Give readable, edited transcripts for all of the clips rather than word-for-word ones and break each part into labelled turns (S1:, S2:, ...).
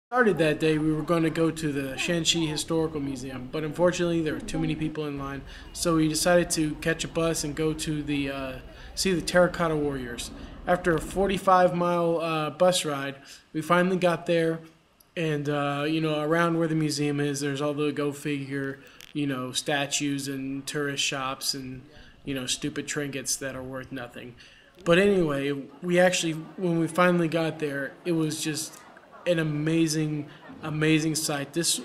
S1: Started that day, we were going to go to the Shanxi Historical Museum, but unfortunately there were too many people in line, so we decided to catch a bus and go to the see the Terracotta Warriors. After a 45-mile bus ride, we finally got there, and around where the museum is, there's all the go figure, statues and tourist shops and stupid trinkets that are worth nothing. But anyway, when we finally got there, it was just an amazing sight. This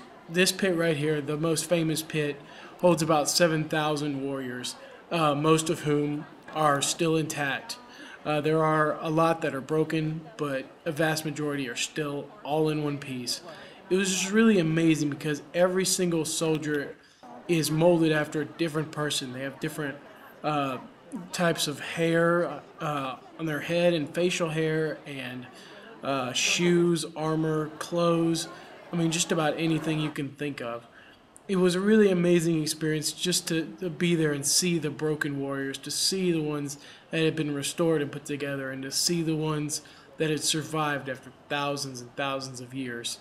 S1: pit right here, the most famous pit, holds about 7,000 warriors, most of whom are still intact. There are a lot that are broken, but a vast majority are still all in one piece. It was just really amazing because every single soldier is molded after a different person. They have different types of hair on their head and facial hair and shoes, armor, clothes. I mean, just about anything you can think of. It was a really amazing experience just to be there and see the broken warriors, to see the ones that had been restored and put together, and to see the ones that had survived after thousands and thousands of years.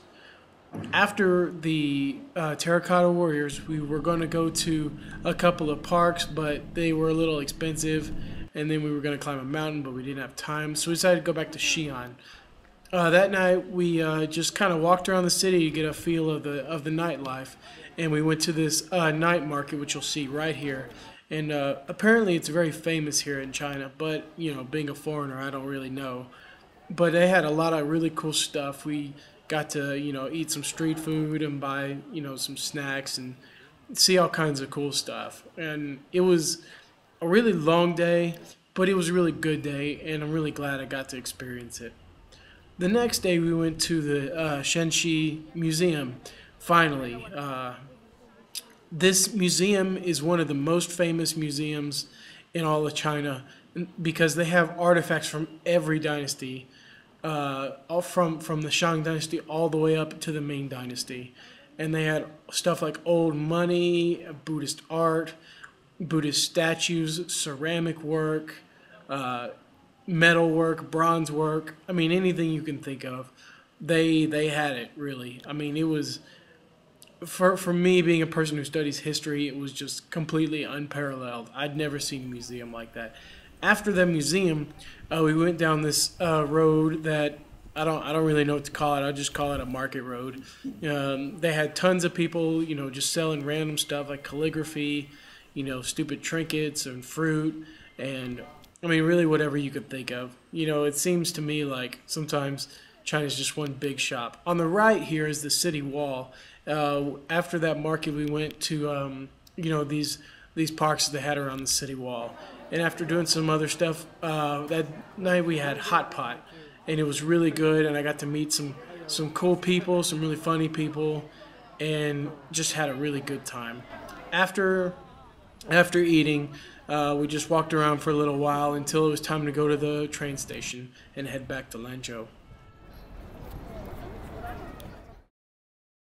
S1: After the Terracotta Warriors, we were going to go to a couple of parks, but they were a little expensive, and then we were going to climb a mountain, but we didn't have time, so we decided to go back to Xi'an. That night, we just kind of walked around the city to get a feel of the nightlife, and we went to this night market, which you'll see right here. And apparently, it's very famous here in China. But being a foreigner, I don't really know. But they had a lot of really cool stuff. We got to eat some street food and buy some snacks and see all kinds of cool stuff. And it was a really long day, but it was a really good day, and I'm really glad I got to experience it. The next day, we went to the Shanxi Museum, finally. This museum is one of the most famous museums in all of China because they have artifacts from every dynasty, all from the Shang dynasty all the way up to the Ming dynasty. And they had stuff like old money, Buddhist art, Buddhist statues, ceramic work, metal work, bronze work. I mean, anything you can think of, they had it, really. I mean, it was, for me, being a person who studies history, it was just completely unparalleled. I'd never seen a museum like that. After the museum, we went down this road that I don't really know what to call it. I'll just call it a market road. They had tons of people, just selling random stuff like calligraphy, stupid trinkets and fruit, and I mean, really whatever you could think of. It seems to me like sometimes China's just one big shop. On the right here is the city wall. After that market, we went to these parks that they had around the city wall. And after doing some other stuff, that night we had hot pot, and it was really good. And I got to meet some cool people, some really funny people, and just had a really good time. After eating, we just walked around for a little while until it was time to go to the train station and head back to Lanzhou.